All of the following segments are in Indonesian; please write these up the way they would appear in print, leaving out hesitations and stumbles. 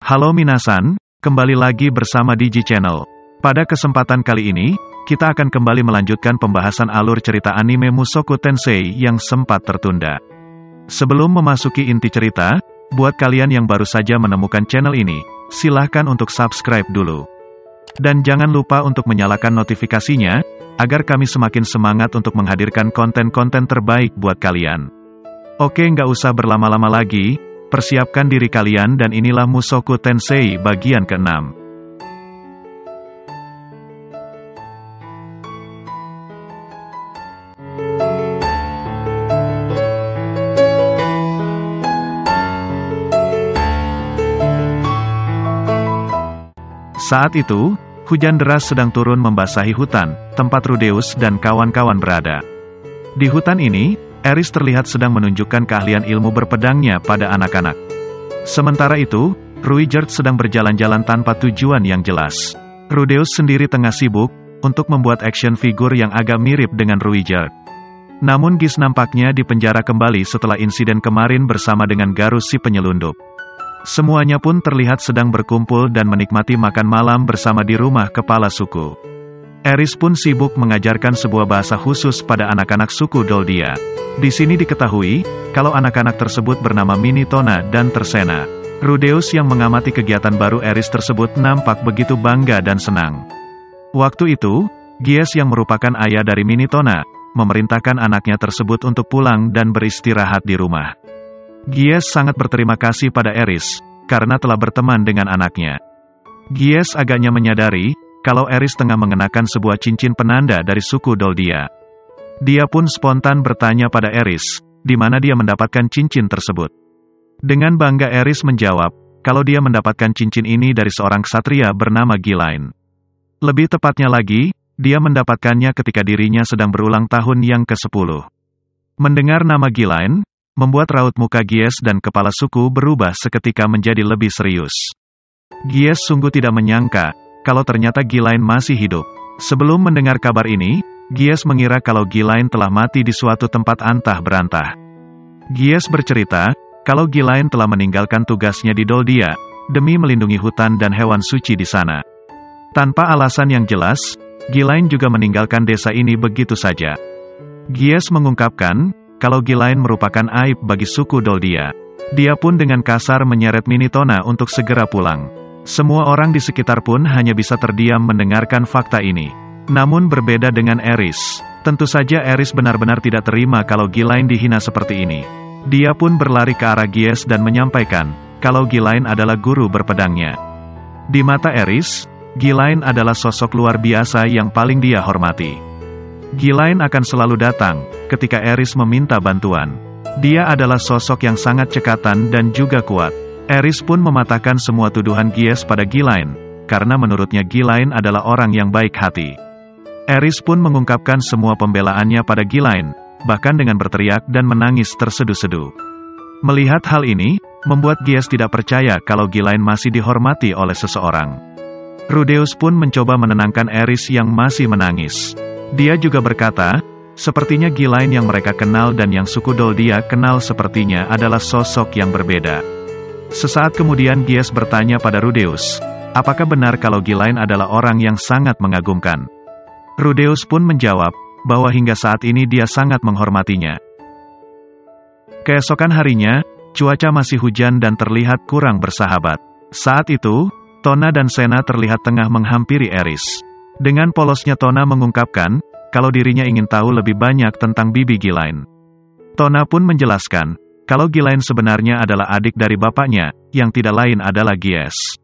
Halo minasan, kembali lagi bersama Digi Channel. Pada kesempatan kali ini, kita akan kembali melanjutkan pembahasan alur cerita anime Mushoku Tensei yang sempat tertunda. Sebelum memasuki inti cerita, buat kalian yang baru saja menemukan channel ini, silahkan untuk subscribe dulu. Dan jangan lupa untuk menyalakan notifikasinya, agar kami semakin semangat untuk menghadirkan konten-konten terbaik buat kalian. Oke, nggak usah berlama-lama lagi, persiapkan diri kalian dan inilah Mushoku Tensei bagian ke-6. Saat itu, hujan deras sedang turun membasahi hutan, tempat Rudeus dan kawan-kawan berada. Di hutan ini, Eris terlihat sedang menunjukkan keahlian ilmu berpedangnya pada anak-anak. Sementara itu, Ruijerd sedang berjalan-jalan tanpa tujuan yang jelas. Rudeus sendiri tengah sibuk untuk membuat action figure yang agak mirip dengan Ruijerd. Namun Gis nampaknya dipenjara kembali setelah insiden kemarin bersama dengan Garus si penyelundup. Semuanya pun terlihat sedang berkumpul dan menikmati makan malam bersama di rumah kepala suku. Eris pun sibuk mengajarkan sebuah bahasa khusus pada anak-anak suku Doldia. Di sini diketahui, kalau anak-anak tersebut bernama Minitona dan Tersena. Rudeus yang mengamati kegiatan baru Eris tersebut nampak begitu bangga dan senang. Waktu itu, Gies yang merupakan ayah dari Minitona, memerintahkan anaknya tersebut untuk pulang dan beristirahat di rumah. Gies sangat berterima kasih pada Eris, karena telah berteman dengan anaknya. Gies agaknya menyadari, kalau Eris tengah mengenakan sebuah cincin penanda dari suku Doldia. Dia pun spontan bertanya pada Eris, di mana dia mendapatkan cincin tersebut. Dengan bangga Eris menjawab, kalau dia mendapatkan cincin ini dari seorang ksatria bernama Gilain. Lebih tepatnya lagi, dia mendapatkannya ketika dirinya sedang berulang tahun yang ke-10. Mendengar nama Gilain, membuat raut muka Gies dan kepala suku berubah seketika menjadi lebih serius. Gies sungguh tidak menyangka, kalau ternyata Gilain masih hidup. Sebelum mendengar kabar ini, Gies mengira kalau Gilain telah mati di suatu tempat antah berantah. Gies bercerita, kalau Gilain telah meninggalkan tugasnya di Doldia, demi melindungi hutan dan hewan suci di sana. Tanpa alasan yang jelas, Gilain juga meninggalkan desa ini begitu saja. Gies mengungkapkan, kalau Gilain merupakan aib bagi suku Doldia. Dia pun dengan kasar menyeret Minitona untuk segera pulang. Semua orang di sekitar pun hanya bisa terdiam mendengarkan fakta ini. Namun berbeda dengan Eris. Tentu saja Eris benar-benar tidak terima kalau Gilain dihina seperti ini. Dia pun berlari ke arah Gies dan menyampaikan, kalau Gilain adalah guru berpedangnya. Di mata Eris, Gilain adalah sosok luar biasa yang paling dia hormati. Gilain akan selalu datang, ketika Eris meminta bantuan. Dia adalah sosok yang sangat cekatan dan juga kuat. Eris pun mematahkan semua tuduhan Gies pada Gilain, karena menurutnya Gilain adalah orang yang baik hati. Eris pun mengungkapkan semua pembelaannya pada Gilain, bahkan dengan berteriak dan menangis terseduh-seduh. Melihat hal ini, membuat Gies tidak percaya kalau Gilain masih dihormati oleh seseorang. Rudeus pun mencoba menenangkan Eris yang masih menangis. Dia juga berkata, sepertinya Gilain yang mereka kenal dan yang suku Doldia kenal sepertinya adalah sosok yang berbeda. Sesaat kemudian Gies bertanya pada Rudeus, apakah benar kalau Gilain adalah orang yang sangat mengagumkan? Rudeus pun menjawab, bahwa hingga saat ini dia sangat menghormatinya. Keesokan harinya, cuaca masih hujan dan terlihat kurang bersahabat. Saat itu, Tona dan Sena terlihat tengah menghampiri Eris. Dengan polosnya Tona mengungkapkan, kalau dirinya ingin tahu lebih banyak tentang bibi Gilain. Tona pun menjelaskan, kalau Gilain sebenarnya adalah adik dari bapaknya, yang tidak lain adalah Gies.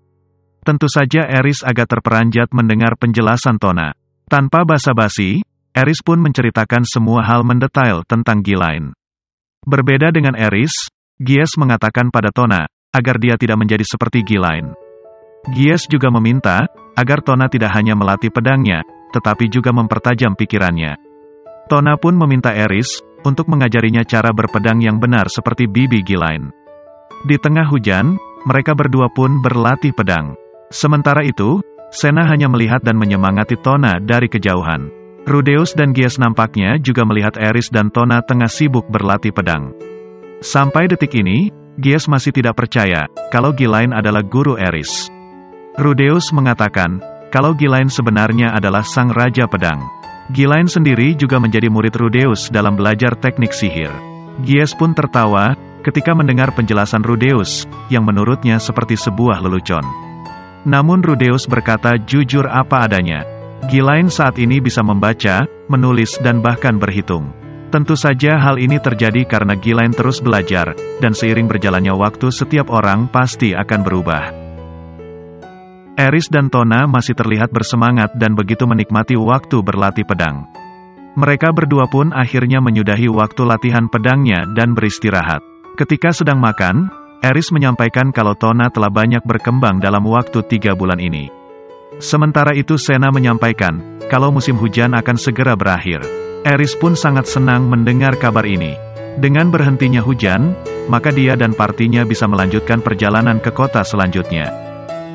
Tentu saja Eris agak terperanjat mendengar penjelasan Tona. Tanpa basa-basi, Eris pun menceritakan semua hal mendetail tentang Gilain. Berbeda dengan Eris, Gies mengatakan pada Tona, agar dia tidak menjadi seperti Gilain. Gies juga meminta, agar Tona tidak hanya melatih pedangnya, tetapi juga mempertajam pikirannya. Tona pun meminta Eris, untuk mengajarinya cara berpedang yang benar seperti bibi Gilain. Di tengah hujan, mereka berdua pun berlatih pedang. Sementara itu, Sena hanya melihat dan menyemangati Tona dari kejauhan. Rudeus dan Gies nampaknya juga melihat Eris dan Tona tengah sibuk berlatih pedang. Sampai detik ini, Gies masih tidak percaya kalau Ghislaine adalah guru Eris. Rudeus mengatakan kalau Ghislaine sebenarnya adalah sang raja pedang. Ghislaine sendiri juga menjadi murid Rudeus dalam belajar teknik sihir. Gies pun tertawa ketika mendengar penjelasan Rudeus, yang menurutnya seperti sebuah lelucon. Namun Rudeus berkata jujur apa adanya. Ghislaine saat ini bisa membaca, menulis dan bahkan berhitung. Tentu saja hal ini terjadi karena Ghislaine terus belajar, dan seiring berjalannya waktu setiap orang pasti akan berubah. Eris dan Tona masih terlihat bersemangat dan begitu menikmati waktu berlatih pedang. Mereka berdua pun akhirnya menyudahi waktu latihan pedangnya dan beristirahat. Ketika sedang makan, Eris menyampaikan kalau Tona telah banyak berkembang dalam waktu 3 bulan ini. Sementara itu Sena menyampaikan kalau musim hujan akan segera berakhir. Eris pun sangat senang mendengar kabar ini. Dengan berhentinya hujan, maka dia dan partinya bisa melanjutkan perjalanan ke kota selanjutnya.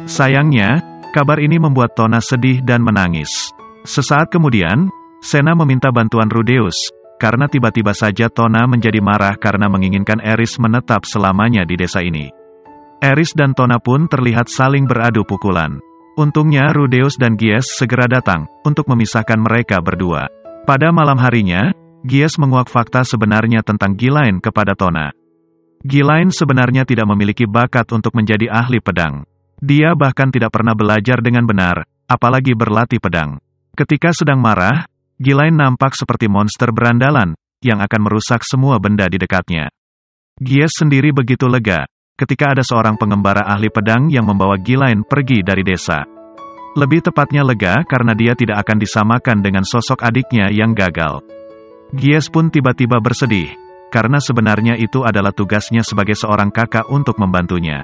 Sayangnya, kabar ini membuat Tona sedih dan menangis. Sesaat kemudian, Sena meminta bantuan Rudeus, karena tiba-tiba saja Tona menjadi marah karena menginginkan Eris menetap selamanya di desa ini. Eris dan Tona pun terlihat saling beradu pukulan. Untungnya Rudeus dan Gies segera datang, untuk memisahkan mereka berdua. Pada malam harinya, Gies menguak fakta sebenarnya tentang Ghislaine kepada Tona. Ghislaine sebenarnya tidak memiliki bakat untuk menjadi ahli pedang. Dia bahkan tidak pernah belajar dengan benar, apalagi berlatih pedang. Ketika sedang marah, Ghislaine nampak seperti monster berandalan, yang akan merusak semua benda di dekatnya. Gies sendiri begitu lega, ketika ada seorang pengembara ahli pedang yang membawa Ghislaine pergi dari desa. Lebih tepatnya lega karena dia tidak akan disamakan dengan sosok adiknya yang gagal. Gies pun tiba-tiba bersedih, karena sebenarnya itu adalah tugasnya sebagai seorang kakak untuk membantunya.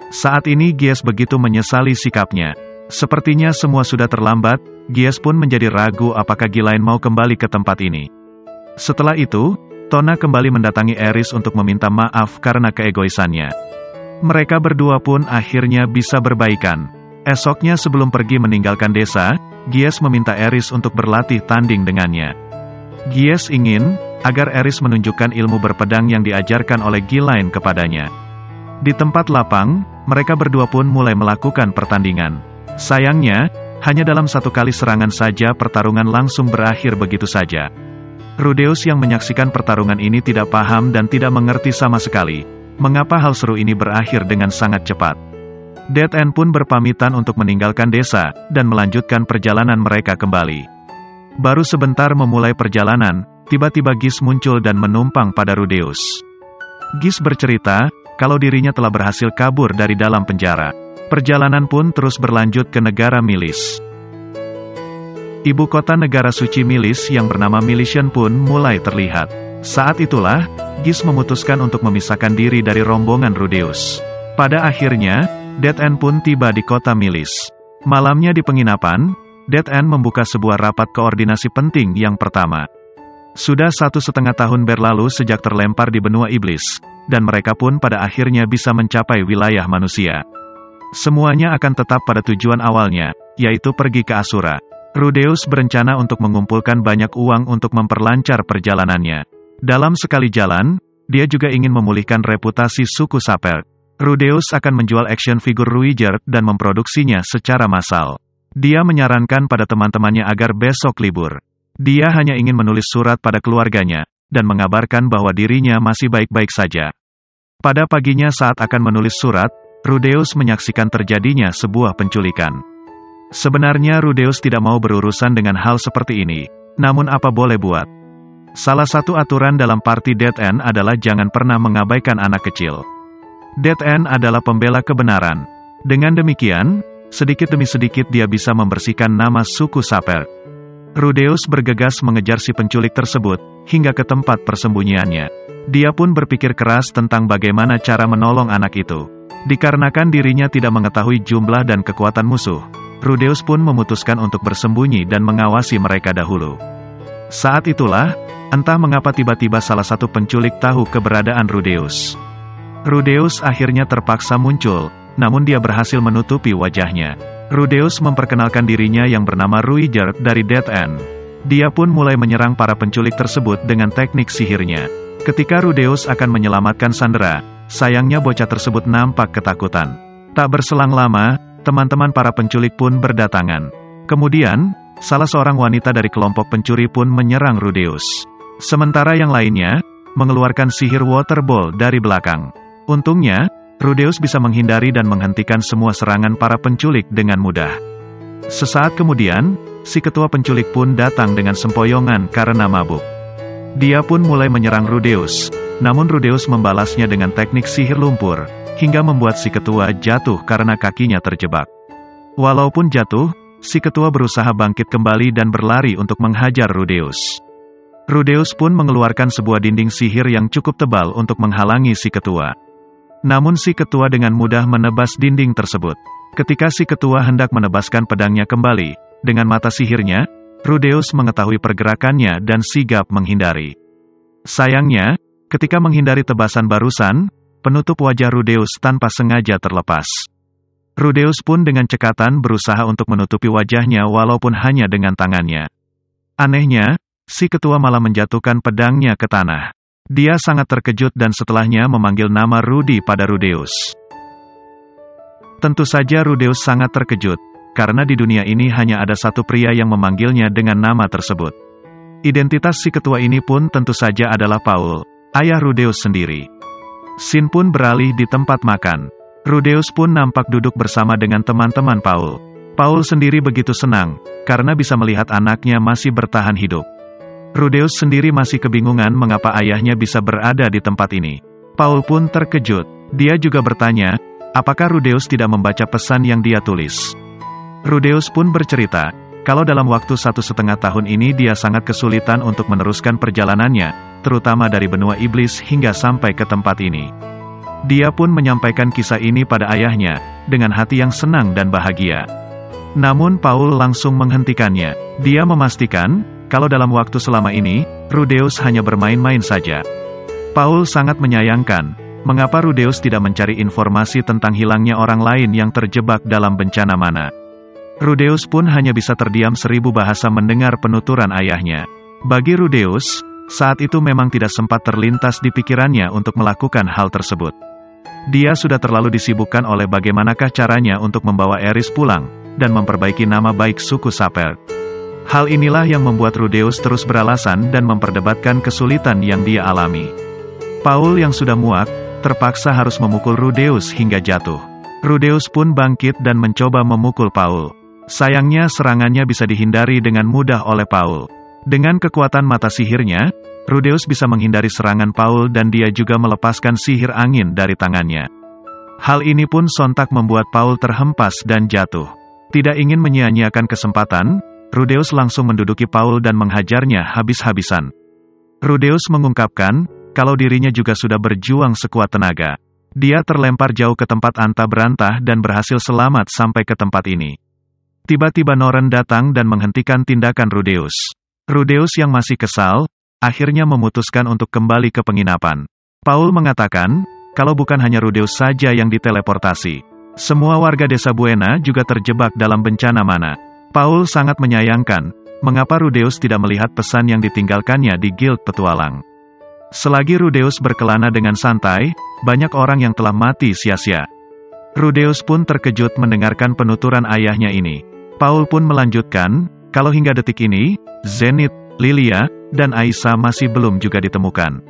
Saat ini Gies begitu menyesali sikapnya. Sepertinya semua sudah terlambat, Gies pun menjadi ragu apakah Ghislaine mau kembali ke tempat ini. Setelah itu, Tona kembali mendatangi Eris untuk meminta maaf karena keegoisannya. Mereka berdua pun akhirnya bisa berbaikan. Esoknya sebelum pergi meninggalkan desa, Gies meminta Eris untuk berlatih tanding dengannya. Gies ingin agar Eris menunjukkan ilmu berpedang yang diajarkan oleh Ghislaine kepadanya. Di tempat lapang, mereka berdua pun mulai melakukan pertandingan. Sayangnya, hanya dalam 1 kali serangan saja pertarungan langsung berakhir begitu saja. Rudeus yang menyaksikan pertarungan ini tidak paham dan tidak mengerti sama sekali, mengapa hal seru ini berakhir dengan sangat cepat. Dead End pun berpamitan untuk meninggalkan desa, dan melanjutkan perjalanan mereka kembali. Baru sebentar memulai perjalanan, tiba-tiba Gies muncul dan menumpang pada Rudeus. Gies bercerita kalau dirinya telah berhasil kabur dari dalam penjara. Perjalanan pun terus berlanjut ke negara Milis. Ibu kota negara suci Milis yang bernama Milesian pun mulai terlihat. Saat itulah, Gies memutuskan untuk memisahkan diri dari rombongan Rudeus. Pada akhirnya, Dead End pun tiba di kota Milis. Malamnya di penginapan, Dead End membuka sebuah rapat koordinasi penting yang pertama. Sudah 1,5 tahun berlalu sejak terlempar di benua iblis, dan mereka pun pada akhirnya bisa mencapai wilayah manusia. Semuanya akan tetap pada tujuan awalnya, yaitu pergi ke Asura. Rudeus berencana untuk mengumpulkan banyak uang untuk memperlancar perjalanannya. Dalam sekali jalan, dia juga ingin memulihkan reputasi suku Sapelk. Rudeus akan menjual action figure Ruijerd dan memproduksinya secara massal. Dia menyarankan pada teman-temannya agar besok libur. Dia hanya ingin menulis surat pada keluarganya, dan mengabarkan bahwa dirinya masih baik-baik saja. Pada paginya saat akan menulis surat, Rudeus menyaksikan terjadinya sebuah penculikan. Sebenarnya Rudeus tidak mau berurusan dengan hal seperti ini, namun apa boleh buat. Salah satu aturan dalam party Dead End adalah jangan pernah mengabaikan anak kecil. Dead End adalah pembela kebenaran. Dengan demikian, sedikit demi sedikit dia bisa membersihkan nama suku Sapelk. Rudeus bergegas mengejar si penculik tersebut, hingga ke tempat persembunyiannya. Dia pun berpikir keras tentang bagaimana cara menolong anak itu. Dikarenakan dirinya tidak mengetahui jumlah dan kekuatan musuh, Rudeus pun memutuskan untuk bersembunyi dan mengawasi mereka dahulu. Saat itulah, entah mengapa tiba-tiba salah satu penculik tahu keberadaan Rudeus. Rudeus akhirnya terpaksa muncul, namun dia berhasil menutupi wajahnya. Rudeus memperkenalkan dirinya yang bernama Ruijerd dari Dead End. Dia pun mulai menyerang para penculik tersebut dengan teknik sihirnya. Ketika Rudeus akan menyelamatkan Sandra, sayangnya bocah tersebut nampak ketakutan. Tak berselang lama, teman-teman para penculik pun berdatangan. Kemudian, salah seorang wanita dari kelompok pencuri pun menyerang Rudeus. Sementara yang lainnya, mengeluarkan sihir water ball dari belakang. Untungnya, Rudeus bisa menghindari dan menghentikan semua serangan para penculik dengan mudah. Sesaat kemudian, si ketua penculik pun datang dengan sempoyongan karena mabuk. Dia pun mulai menyerang Rudeus, namun Rudeus membalasnya dengan teknik sihir lumpur, hingga membuat si ketua jatuh karena kakinya terjebak. Walaupun jatuh, si ketua berusaha bangkit kembali dan berlari untuk menghajar Rudeus. Rudeus pun mengeluarkan sebuah dinding sihir yang cukup tebal untuk menghalangi si ketua. Namun si ketua dengan mudah menebas dinding tersebut. Ketika si ketua hendak menebaskan pedangnya kembali, dengan mata sihirnya, Rudeus mengetahui pergerakannya dan sigap menghindari. Sayangnya, ketika menghindari tebasan barusan, penutup wajah Rudeus tanpa sengaja terlepas. Rudeus pun dengan cekatan berusaha untuk menutupi wajahnya walaupun hanya dengan tangannya. Anehnya, si ketua malah menjatuhkan pedangnya ke tanah. Dia sangat terkejut dan setelahnya memanggil nama Rudy pada Rudeus. Tentu saja Rudeus sangat terkejut, karena di dunia ini hanya ada satu pria yang memanggilnya dengan nama tersebut. Identitas si ketua ini pun tentu saja adalah Paul, ayah Rudeus sendiri. Scene pun beralih di tempat makan. Rudeus pun nampak duduk bersama dengan teman-teman Paul. Paul sendiri begitu senang, karena bisa melihat anaknya masih bertahan hidup. Rudeus sendiri masih kebingungan mengapa ayahnya bisa berada di tempat ini. Paul pun terkejut. Dia juga bertanya, apakah Rudeus tidak membaca pesan yang dia tulis. Rudeus pun bercerita, kalau dalam waktu 1,5 tahun ini dia sangat kesulitan untuk meneruskan perjalanannya, terutama dari benua iblis hingga sampai ke tempat ini. Dia pun menyampaikan kisah ini pada ayahnya, dengan hati yang senang dan bahagia. Namun Paul langsung menghentikannya. Dia memastikan, kalau dalam waktu selama ini, Rudeus hanya bermain-main saja. Paul sangat menyayangkan, mengapa Rudeus tidak mencari informasi tentang hilangnya orang lain yang terjebak dalam bencana mana. Rudeus pun hanya bisa terdiam 1000 bahasa mendengar penuturan ayahnya. Bagi Rudeus, saat itu memang tidak sempat terlintas di pikirannya untuk melakukan hal tersebut. Dia sudah terlalu disibukkan oleh bagaimanakah caranya untuk membawa Eris pulang, dan memperbaiki nama baik suku Sapert. Hal inilah yang membuat Rudeus terus beralasan dan memperdebatkan kesulitan yang dia alami. Paul yang sudah muak, terpaksa harus memukul Rudeus hingga jatuh. Rudeus pun bangkit dan mencoba memukul Paul. Sayangnya serangannya bisa dihindari dengan mudah oleh Paul. Dengan kekuatan mata sihirnya, Rudeus bisa menghindari serangan Paul dan dia juga melepaskan sihir angin dari tangannya. Hal ini pun sontak membuat Paul terhempas dan jatuh. Tidak ingin menyia-nyiakan kesempatan, Rudeus langsung menduduki Paul dan menghajarnya habis-habisan. Rudeus mengungkapkan, kalau dirinya juga sudah berjuang sekuat tenaga. Dia terlempar jauh ke tempat antah berantah dan berhasil selamat sampai ke tempat ini. Tiba-tiba Noren datang dan menghentikan tindakan Rudeus. Rudeus yang masih kesal, akhirnya memutuskan untuk kembali ke penginapan. Paul mengatakan, kalau bukan hanya Rudeus saja yang diteleportasi. Semua warga desa Buena juga terjebak dalam bencana mana. Paul sangat menyayangkan, mengapa Rudeus tidak melihat pesan yang ditinggalkannya di Guild Petualang. Selagi Rudeus berkelana dengan santai, banyak orang yang telah mati sia-sia. Rudeus pun terkejut mendengarkan penuturan ayahnya ini. Paul pun melanjutkan, kalau hingga detik ini, Zenith, Lilia, dan Aisyah masih belum juga ditemukan.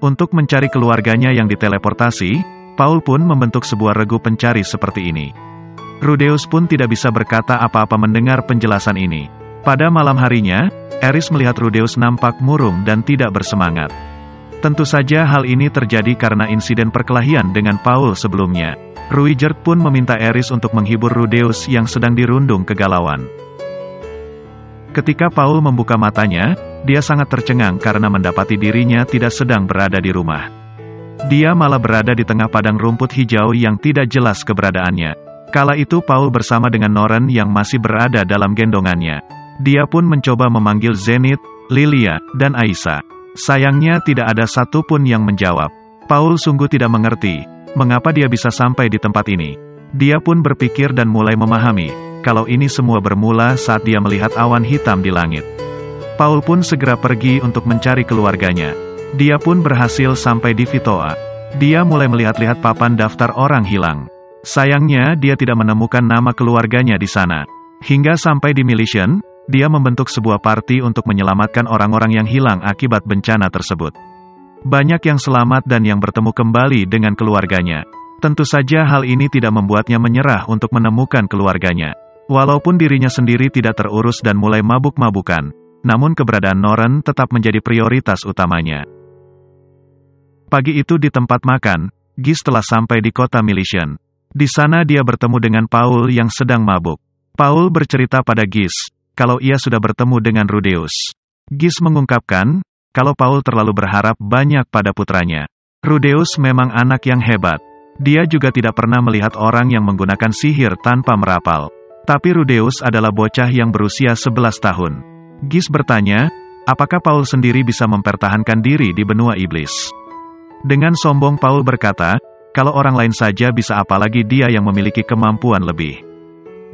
Untuk mencari keluarganya yang diteleportasi, Paul pun membentuk sebuah regu pencari seperti ini. Rudeus pun tidak bisa berkata apa-apa mendengar penjelasan ini. Pada malam harinya, Eris melihat Rudeus nampak murung dan tidak bersemangat. Tentu saja hal ini terjadi karena insiden perkelahian dengan Paul sebelumnya. Ruijerd pun meminta Eris untuk menghibur Rudeus yang sedang dirundung kegalauan. Ketika Paul membuka matanya, dia sangat tercengang karena mendapati dirinya tidak sedang berada di rumah. Dia malah berada di tengah padang rumput hijau yang tidak jelas keberadaannya. Kala itu Paul bersama dengan Noren yang masih berada dalam gendongannya. Dia pun mencoba memanggil Zenith, Lilia, dan Aisyah. Sayangnya tidak ada satupun yang menjawab. Paul sungguh tidak mengerti, mengapa dia bisa sampai di tempat ini. Dia pun berpikir dan mulai memahami, kalau ini semua bermula saat dia melihat awan hitam di langit. Paul pun segera pergi untuk mencari keluarganya. Dia pun berhasil sampai di Vitoa. Dia mulai melihat-lihat papan daftar orang hilang. Sayangnya, dia tidak menemukan nama keluarganya di sana. Hingga sampai di Milesian, dia membentuk sebuah party untuk menyelamatkan orang-orang yang hilang akibat bencana tersebut. Banyak yang selamat dan yang bertemu kembali dengan keluarganya. Tentu saja hal ini tidak membuatnya menyerah untuk menemukan keluarganya. Walaupun dirinya sendiri tidak terurus dan mulai mabuk-mabukan, namun keberadaan Noren tetap menjadi prioritas utamanya. Pagi itu di tempat makan, Gis telah sampai di kota Milesian. Di sana dia bertemu dengan Paul yang sedang mabuk. Paul bercerita pada Gis, kalau ia sudah bertemu dengan Rudeus. Gis mengungkapkan, kalau Paul terlalu berharap banyak pada putranya. Rudeus memang anak yang hebat. Dia juga tidak pernah melihat orang yang menggunakan sihir tanpa merapal. Tapi Rudeus adalah bocah yang berusia 11 tahun. Gis bertanya, apakah Paul sendiri bisa mempertahankan diri di benua iblis? Dengan sombong Paul berkata, kalau orang lain saja bisa apalagi dia yang memiliki kemampuan lebih.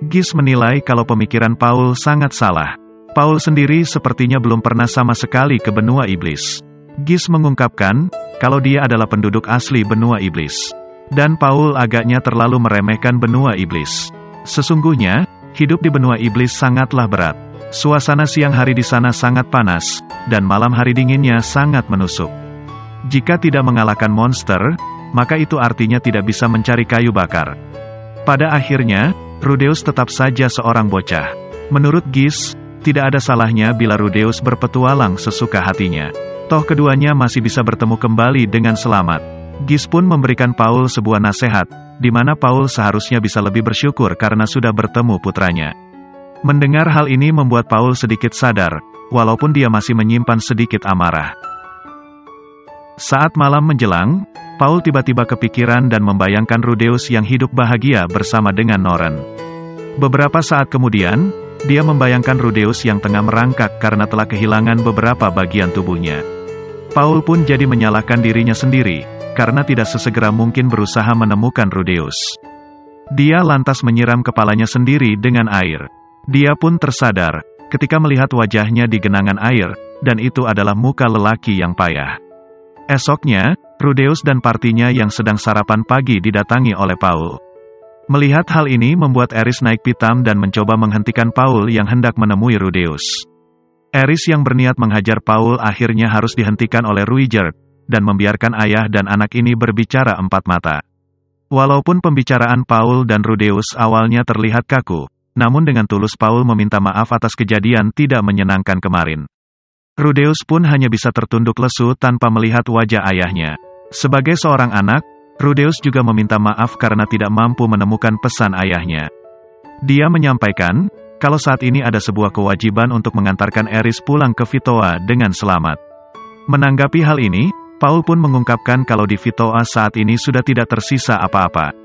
Gis menilai kalau pemikiran Paul sangat salah. Paul sendiri sepertinya belum pernah sama sekali ke benua iblis. Gis mengungkapkan, kalau dia adalah penduduk asli benua iblis. Dan Paul agaknya terlalu meremehkan benua iblis. Sesungguhnya, hidup di benua iblis sangatlah berat. Suasana siang hari di sana sangat panas, dan malam hari dinginnya sangat menusuk. Jika tidak mengalahkan monster, maka itu artinya tidak bisa mencari kayu bakar. Pada akhirnya, Rudeus tetap saja seorang bocah. Menurut Gis, tidak ada salahnya bila Rudeus berpetualang sesuka hatinya. Toh keduanya masih bisa bertemu kembali dengan selamat. Gis pun memberikan Paul sebuah nasihat, di mana Paul seharusnya bisa lebih bersyukur karena sudah bertemu putranya. Mendengar hal ini membuat Paul sedikit sadar, walaupun dia masih menyimpan sedikit amarah. Saat malam menjelang, Paul tiba-tiba kepikiran dan membayangkan Rudeus yang hidup bahagia bersama dengan Noren. Beberapa saat kemudian, dia membayangkan Rudeus yang tengah merangkak karena telah kehilangan beberapa bagian tubuhnya. Paul pun jadi menyalahkan dirinya sendiri, karena tidak sesegera mungkin berusaha menemukan Rudeus. Dia lantas menyiram kepalanya sendiri dengan air. Dia pun tersadar, ketika melihat wajahnya di genangan air, dan itu adalah muka lelaki yang payah. Esoknya, Rudeus dan partinya yang sedang sarapan pagi didatangi oleh Paul. Melihat hal ini membuat Eris naik pitam dan mencoba menghentikan Paul yang hendak menemui Rudeus. Eris yang berniat menghajar Paul akhirnya harus dihentikan oleh Ruijerd, dan membiarkan ayah dan anak ini berbicara empat mata. Walaupun pembicaraan Paul dan Rudeus awalnya terlihat kaku, namun dengan tulus Paul meminta maaf atas kejadian tidak menyenangkan kemarin. Rudeus pun hanya bisa tertunduk lesu tanpa melihat wajah ayahnya. Sebagai seorang anak, Rudeus juga meminta maaf karena tidak mampu menemukan pesan ayahnya. Dia menyampaikan, kalau saat ini ada sebuah kewajiban untuk mengantarkan Eris pulang ke Vitoa dengan selamat. Menanggapi hal ini, Paul pun mengungkapkan kalau di Vitoa saat ini sudah tidak tersisa apa-apa.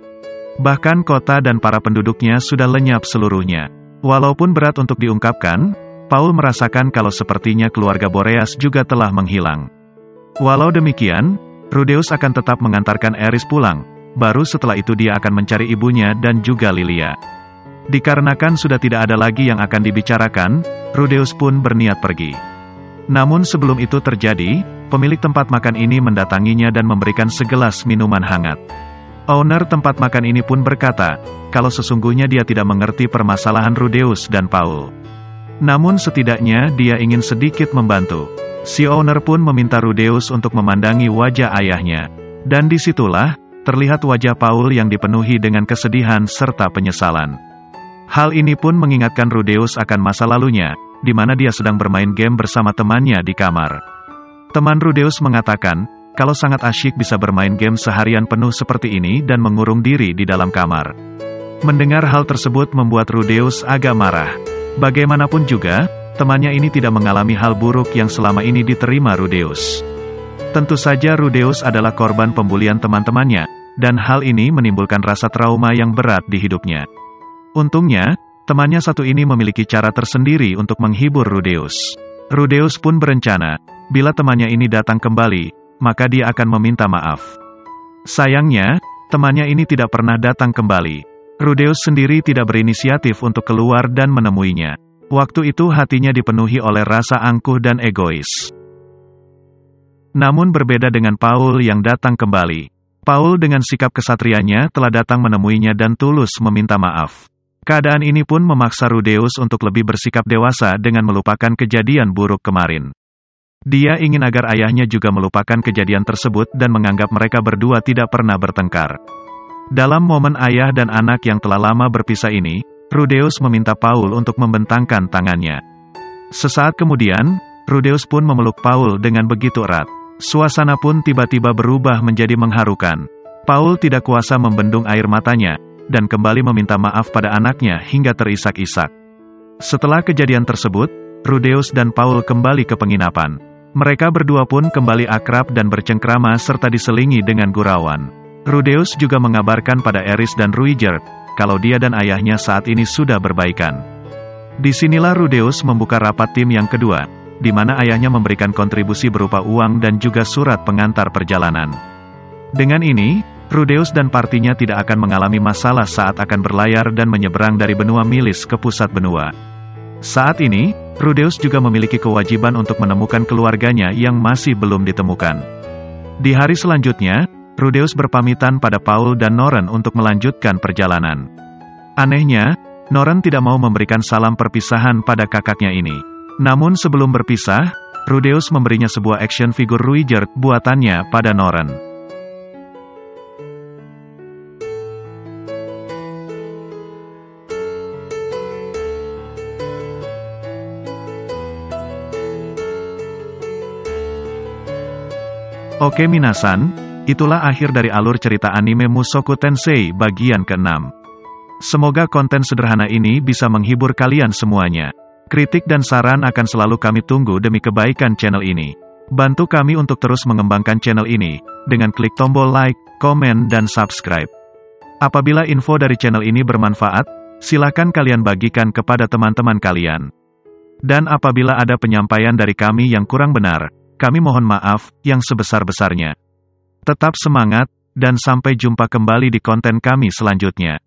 Bahkan kota dan para penduduknya sudah lenyap seluruhnya. Walaupun berat untuk diungkapkan, Paul merasakan kalau sepertinya keluarga Boreas juga telah menghilang. Walau demikian, Rudeus akan tetap mengantarkan Eris pulang, baru setelah itu dia akan mencari ibunya dan juga Lilia. Dikarenakan sudah tidak ada lagi yang akan dibicarakan, Rudeus pun berniat pergi. Namun sebelum itu terjadi, pemilik tempat makan ini mendatanginya dan memberikan segelas minuman hangat. Owner tempat makan ini pun berkata, kalau sesungguhnya dia tidak mengerti permasalahan Rudeus dan Paul. Namun setidaknya dia ingin sedikit membantu. Si owner pun meminta Rudeus untuk memandangi wajah ayahnya. Dan disitulah, terlihat wajah Paul yang dipenuhi dengan kesedihan serta penyesalan. Hal ini pun mengingatkan Rudeus akan masa lalunya, di mana dia sedang bermain game bersama temannya di kamar. Teman Rudeus mengatakan, kalau sangat asyik bisa bermain game seharian penuh seperti ini dan mengurung diri di dalam kamar. Mendengar hal tersebut membuat Rudeus agak marah. Bagaimanapun juga, temannya ini tidak mengalami hal buruk yang selama ini diterima Rudeus. Tentu saja Rudeus adalah korban pembulian teman-temannya, dan hal ini menimbulkan rasa trauma yang berat di hidupnya. Untungnya, temannya satu ini memiliki cara tersendiri untuk menghibur Rudeus. Rudeus pun berencana, bila temannya ini datang kembali, maka dia akan meminta maaf. Sayangnya, temannya ini tidak pernah datang kembali. Rudeus sendiri tidak berinisiatif untuk keluar dan menemuinya. Waktu itu hatinya dipenuhi oleh rasa angkuh dan egois. Namun berbeda dengan Paul yang datang kembali, Paul dengan sikap kesatrianya telah datang menemuinya dan tulus meminta maaf. Keadaan ini pun memaksa Rudeus untuk lebih bersikap dewasa dengan melupakan kejadian buruk kemarin. Dia ingin agar ayahnya juga melupakan kejadian tersebut dan menganggap mereka berdua tidak pernah bertengkar. Dalam momen ayah dan anak yang telah lama berpisah ini, Rudeus meminta Paul untuk membentangkan tangannya. Sesaat kemudian, Rudeus pun memeluk Paul dengan begitu erat. Suasana pun tiba-tiba berubah menjadi mengharukan. Paul tidak kuasa membendung air matanya, dan kembali meminta maaf pada anaknya hingga terisak-isak. Setelah kejadian tersebut, Rudeus dan Paul kembali ke penginapan. Mereka berdua pun kembali akrab dan bercengkrama serta diselingi dengan gurauan. Rudeus juga mengabarkan pada Eris dan Ruiger, kalau dia dan ayahnya saat ini sudah berbaikan. Disinilah Rudeus membuka rapat tim yang kedua, di mana ayahnya memberikan kontribusi berupa uang dan juga surat pengantar perjalanan. Dengan ini, Rudeus dan partinya tidak akan mengalami masalah saat akan berlayar dan menyeberang dari benua Milis ke pusat benua. Saat ini, Rudeus juga memiliki kewajiban untuk menemukan keluarganya yang masih belum ditemukan. Di hari selanjutnya, Rudeus berpamitan pada Paul dan Noren untuk melanjutkan perjalanan. Anehnya, Noren tidak mau memberikan salam perpisahan pada kakaknya ini. Namun sebelum berpisah, Rudeus memberinya sebuah action figure Ruiger buatannya pada Noren. Oke minasan, itulah akhir dari alur cerita anime Mushoku Tensei bagian ke-6. Semoga konten sederhana ini bisa menghibur kalian semuanya. Kritik dan saran akan selalu kami tunggu demi kebaikan channel ini. Bantu kami untuk terus mengembangkan channel ini, dengan klik tombol like, komen dan subscribe. Apabila info dari channel ini bermanfaat, silakan kalian bagikan kepada teman-teman kalian. Dan apabila ada penyampaian dari kami yang kurang benar, kami mohon maaf yang sebesar-besarnya. Tetap semangat, dan sampai jumpa kembali di konten kami selanjutnya.